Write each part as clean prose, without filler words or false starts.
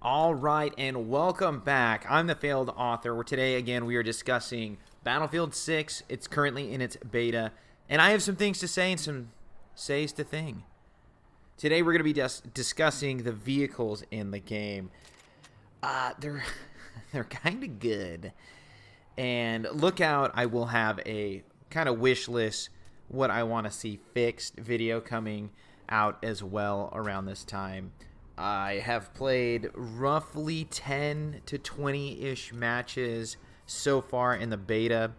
All right, and welcome back. I'm the Failed Author, where today, again, we are discussing Battlefield 6. It's currently in its beta, and I have some things to say and some says to thing. Today, we're going to be discussing the vehicles in the game. They're kind of good. And look out, I will have a kind of wish list, what I want to see fixed video coming out as well around this time. I have played roughly 10 to 20-ish matches so far in the beta.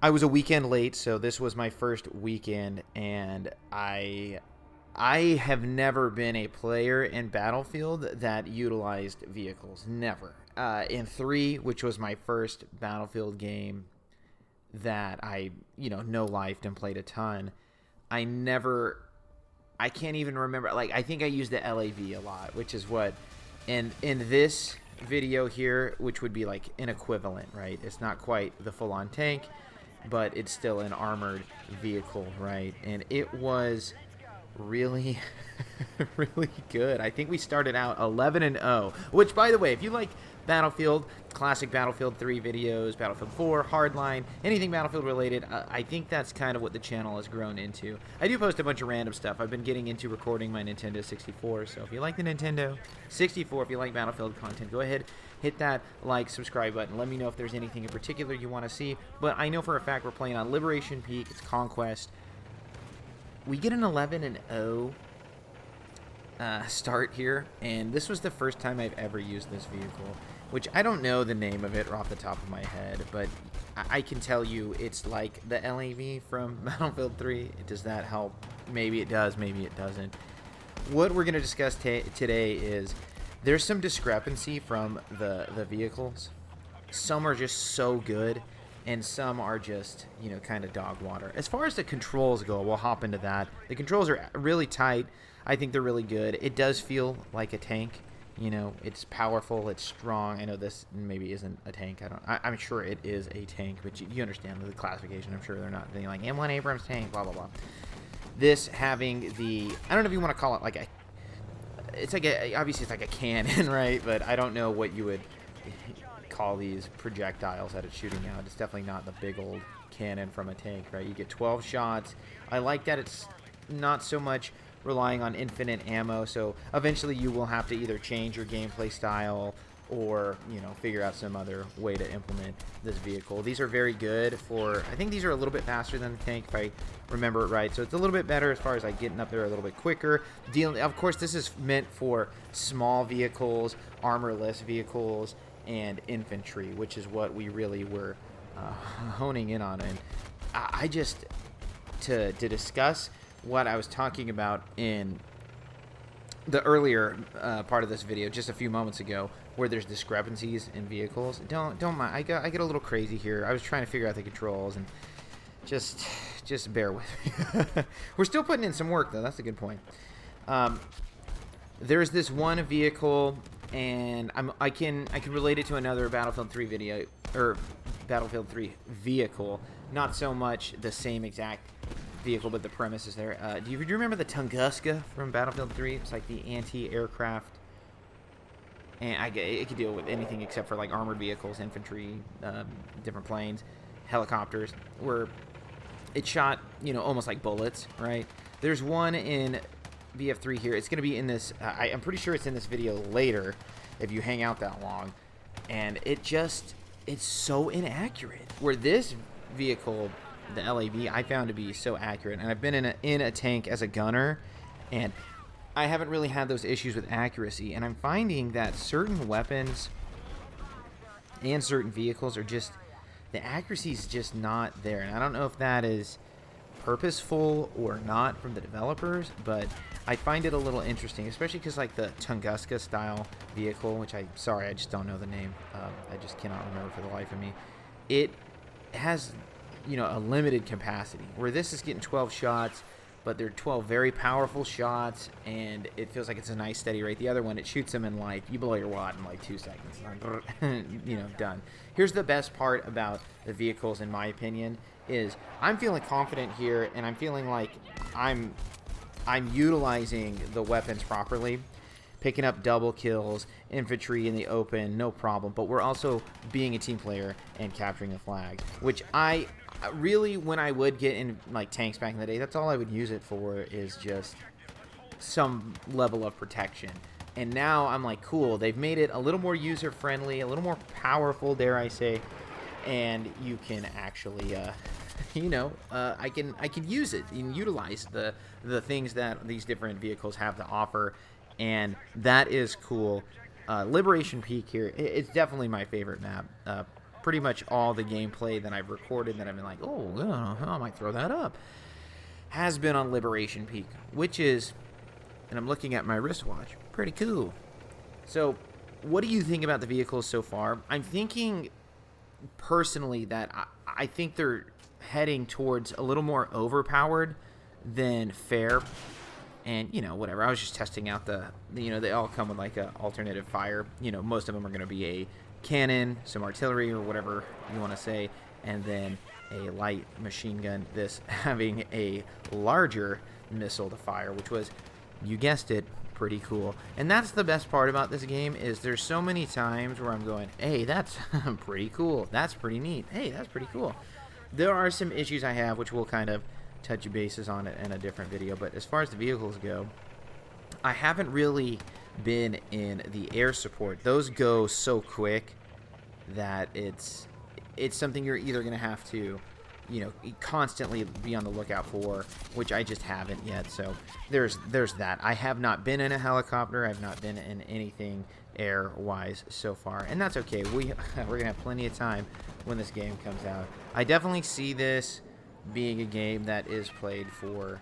I was a weekend late, so this was my first weekend, and I have never been a player in Battlefield that utilized vehicles. Never. In 3, which was my first Battlefield game that I, no-lifed and played a ton, I can't even remember. I think I used the LAV a lot, which is what, and in this video here, which would be like an equivalent, right? It's not quite the full-on tank, but it's still an armored vehicle, right? And it was really, really good. I think we started out 11-0, which, by the way, if you like Battlefield, classic Battlefield 3 videos, Battlefield 4, Hardline, anything Battlefield related, I think that's kind of what the channel has grown into. I do post a bunch of random stuff. I've been getting into recording my Nintendo 64, so if you like the Nintendo 64, if you like Battlefield content, go ahead, hit that like, subscribe button. Let me know if there's anything in particular you want to see, but I know for a fact we're playing on Liberation Peak. It's Conquest. We get an 11-0 start here, and this was the first time I've ever used this vehicle, which I don't know the name of it off the top of my head, but I can tell you it's like the LAV from Battlefield 3. Does that help? Maybe it does, maybe it doesn't. What we're going to discuss today is there's some discrepancy from the vehicles. Some are just so good, and some are just, kind of dog water. As far as the controls go, we'll hop into that. The controls are really tight. I think they're really good. It does feel like a tank. It's powerful, it's strong. I know this maybe isn't a tank. I'm sure it is a tank, but you understand the classification. I'm sure they're not thinking like M1 Abrams tank, blah, blah, blah. This having the, I don't know if you want to call it like obviously it's like a cannon, right? But I don't know what you would call these projectiles that it's shooting out. It's definitely not the big old cannon from a tank, right? You get 12 shots. I like that it's not so much relying on infinite ammo, so eventually you will have to either change your gameplay style or figure out some other way to implement this vehicle. These are very good for, I think these are a little bit faster than the tank if I remember it right, so it's a little bit better as far as like getting up there a little bit quicker. Of course, this is meant for small vehicles, armorless vehicles, and infantry, which is what we really were honing in on. And I just to discuss what I was talking about in the earlier part of this video just a few moments ago, where there's discrepancies in vehicles. Don't mind. I get a little crazy here. I was trying to figure out the controls, and just bear with me. We're still putting in some work, though. That's a good point. There's this one vehicle, and I can relate it to another Battlefield 3 video, or Battlefield 3 vehicle. Not so much the same exact vehicle, but the premise is there. Do you remember the Tunguska from Battlefield 3? It's like the anti-aircraft, and it could deal with anything except for like armored vehicles, infantry, different planes, helicopters, where it shot almost like bullets, right? There's one in BF3 here. It's going to be in this, I'm pretty sure it's in this video later if you hang out that long, and it's so inaccurate, where this vehicle, the LAV, I found to be so accurate. And I've been in a tank as a gunner, and I haven't really had those issues with accuracy. And I'm finding that certain weapons and certain vehicles are just, the accuracy is just not there. And I don't know if that is purposeful or not from the developers, but I find it a little interesting, especially because like the Tunguska style vehicle, which I just don't know the name. I just cannot remember for the life of me. It has a limited capacity, where this is getting 12 shots, but they're 12 very powerful shots, and it feels like it's a nice steady rate. The other one, it shoots them in like, you blow your wad in like 2 seconds. Done. Here's the best part about the vehicles, in my opinion, is I'm feeling confident here, and I'm feeling like I'm utilizing the weapons properly. picking up double kills, infantry in the open, no problem. But we're also being a team player and capturing a flag, which I really, when I would get in like tanks back in the day, that's all I would use it for, is just some level of protection. And now I'm like, cool, they've made it a little more user friendly, a little more powerful, dare I say, and you can actually I can use it and utilize the things that these different vehicles have to offer, and that is cool. Liberation Peak here, it's definitely my favorite map. Pretty much all the gameplay that I've recorded that I've been like, oh, I might throw that up, has been on Liberation Peak, which is, and I'm looking at my wristwatch, pretty cool. So what do you think about the vehicles so far? I'm thinking personally that I think they're heading towards a little more overpowered than fair. And, whatever. I was just testing out they all come with like a alternative fire. Most of them are going to be a cannon, some artillery, or whatever you want to say, and then a light machine gun. This having a larger missile to fire, which was, you guessed it, pretty cool. And that's the best part about this game, is there's so many times where I'm going, hey, that's pretty cool. That's pretty neat. Hey, that's pretty cool. There are some issues I have, which we'll kind of touch bases on it in a different video. But as far as the vehicles go, I haven't really been in the air support. Those go so quick that it's something you're either going to have to constantly be on the lookout for, which I just haven't yet. So there's that. I have not been in a helicopter. I've not been in anything air wise so far, and that's okay. We're gonna have plenty of time when this game comes out. I definitely see this being a game that is played for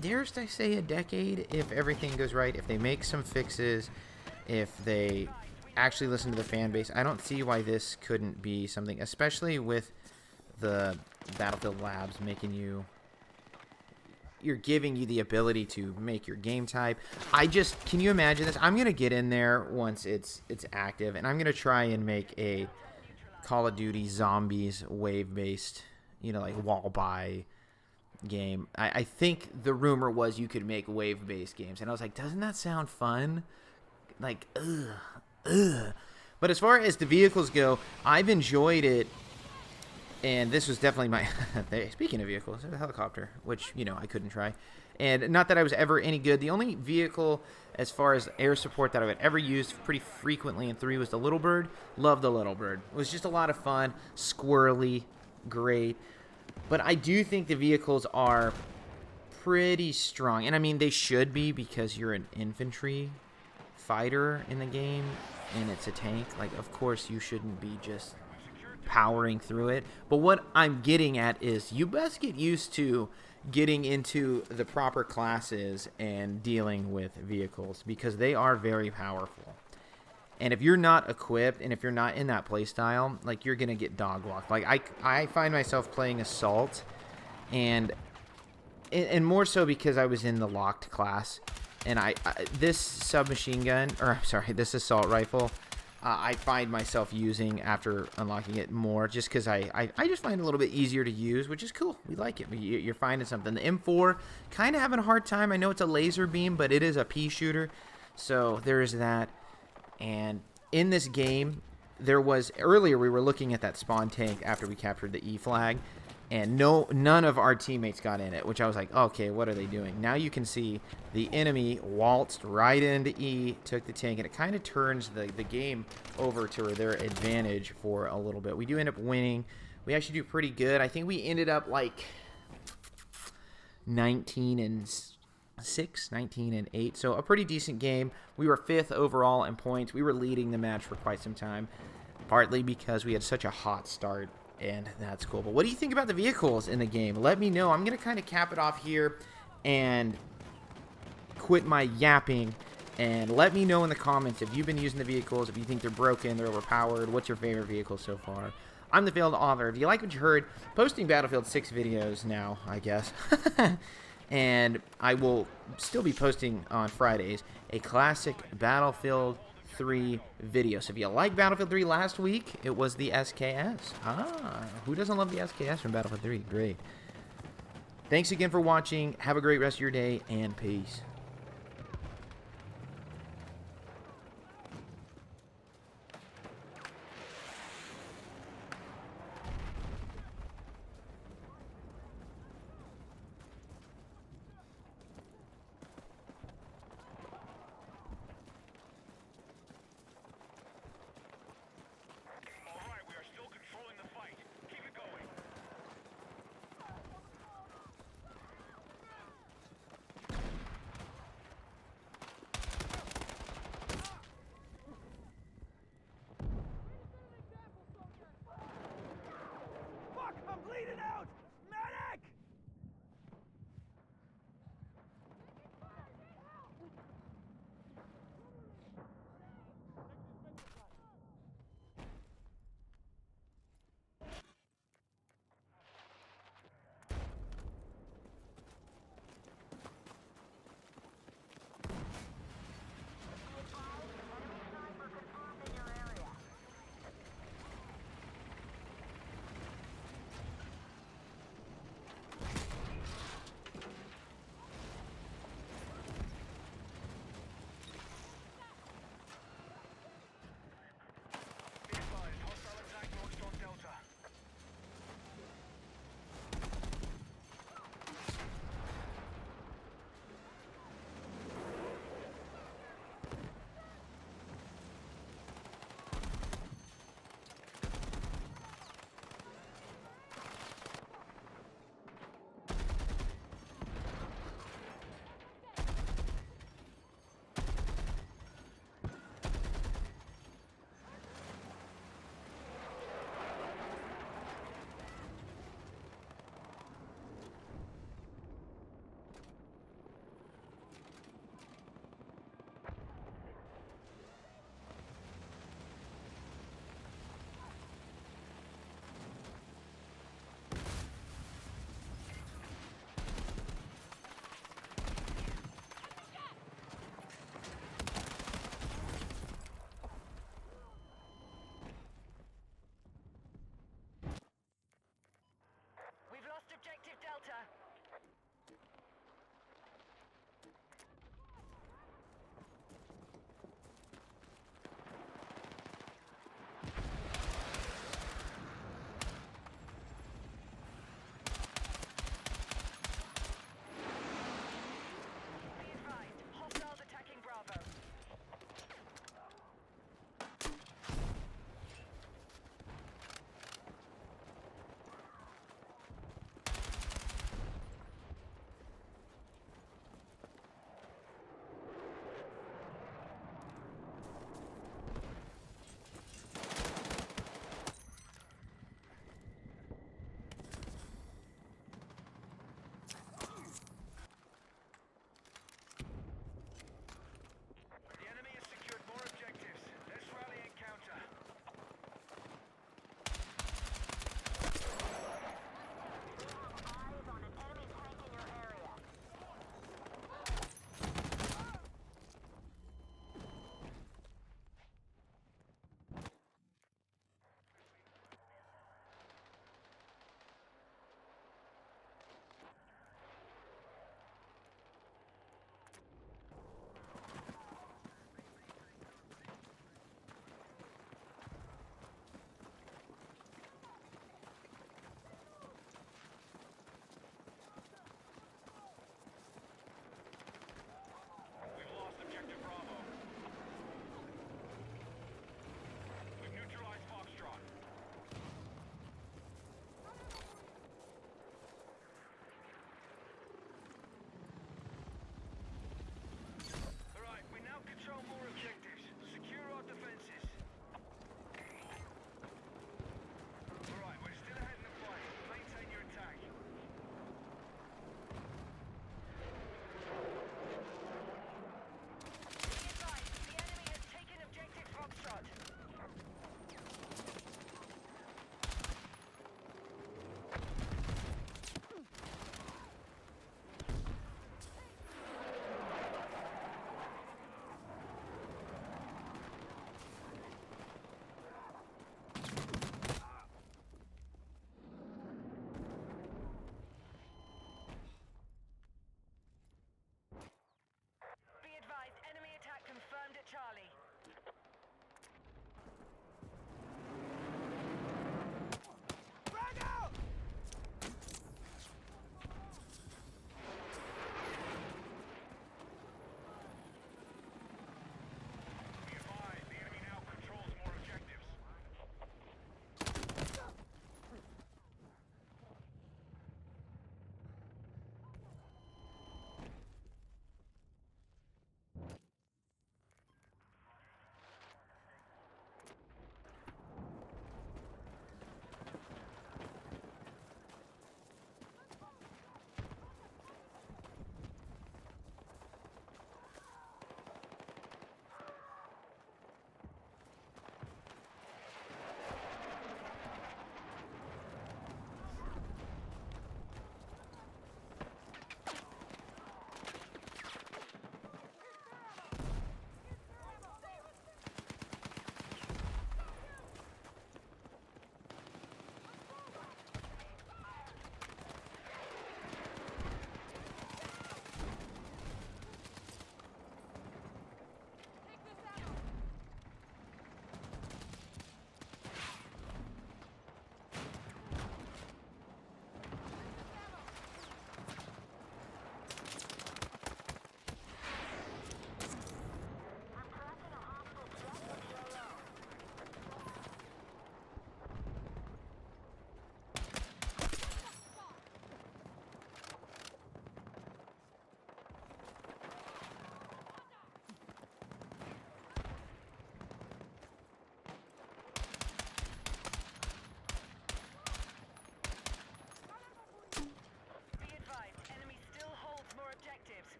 dare I say a decade, if everything goes right, if they make some fixes, if they actually listen to the fan base. I don't see why this couldn't be something, especially with the Battlefield Labs making you're giving you the ability to make your game type. Can you imagine this? I'm gonna get in there once it's active, and I'm gonna try and make a Call of Duty Zombies wave-based, like wall buy game. I think the rumor was you could make wave-based games, and I was like, doesn't that sound fun? Like, ugh. But as far as the vehicles go, I've enjoyed it, and this was definitely my speaking of vehicles, a helicopter, which I couldn't try, and not that I was ever any good. The only vehicle as far as air support that I would ever use pretty frequently in 3 was the Little Bird. Love the Little Bird. It was just a lot of fun, squirrely, great. But I do think the vehicles are pretty strong, and I mean they should be, because you're an infantry fighter in the game and it's a tank. Like, of course you shouldn't be just powering through it. But what I'm getting at is you best get used to getting into the proper classes and dealing with vehicles, because they are very powerful. And if you're not equipped, and if you're not in that playstyle, like, you're gonna get dog walked. Like, I find myself playing assault, and more so because I was in the locked class, and this submachine gun, or I'm sorry, this assault rifle, I find myself using after unlocking it more, just because I just find it a little bit easier to use, which is cool. We like it. You're finding something. The M4, kind of having a hard time. I know it's a laser beam, but it is a pea shooter, so there is that. And in this game, earlier we were looking at that spawn tank after we captured the E flag, and none of our teammates got in it, which I was like, okay, what are they doing? Now you can see the enemy waltzed right into E, took the tank, and it kind of turns the game over to their advantage for a little bit. We do end up winning. We actually do pretty good. I think we ended up like 19-6, 19-8, so a pretty decent game. We were 5th overall in points. We were leading the match for quite some time, partly because we had such a hot start, and that's cool. But what do you think about the vehicles in the game? Let me know. I'm going to kind of cap it off here and quit my yapping, and let me know in the comments if you've been using the vehicles, if you think they're broken, they're overpowered. What's your favorite vehicle so far? I'm the Failed Author. If you like what you heard, posting Battlefield 6 videos now, I guess. And I will still be posting on Fridays a classic Battlefield 3 video. So if you like Battlefield 3 last week, it was the SKS. Who doesn't love the SKS from Battlefield 3? Great. Thanks again for watching. Have a great rest of your day, and peace.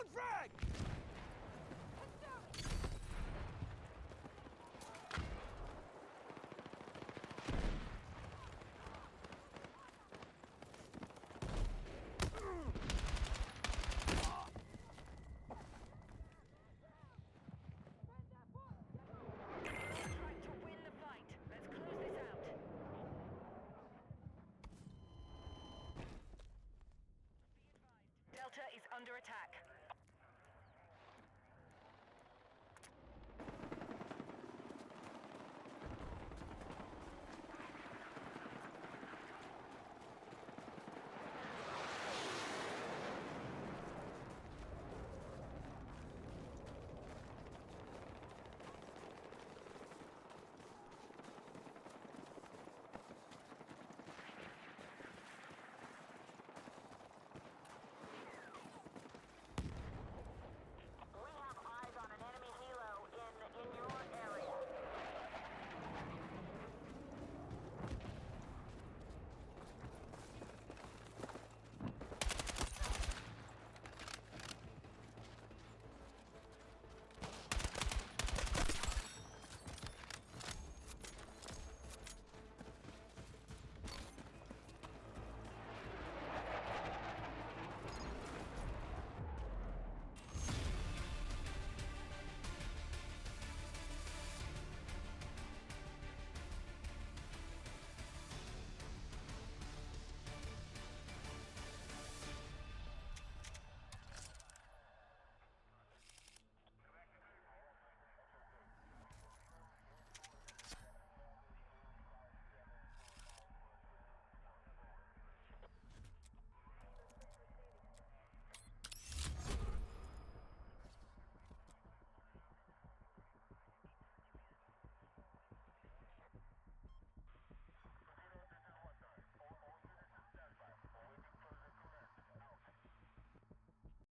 Throwing frag! Trying to win the fight. Let's close this out. Be advised, Delta is under attack.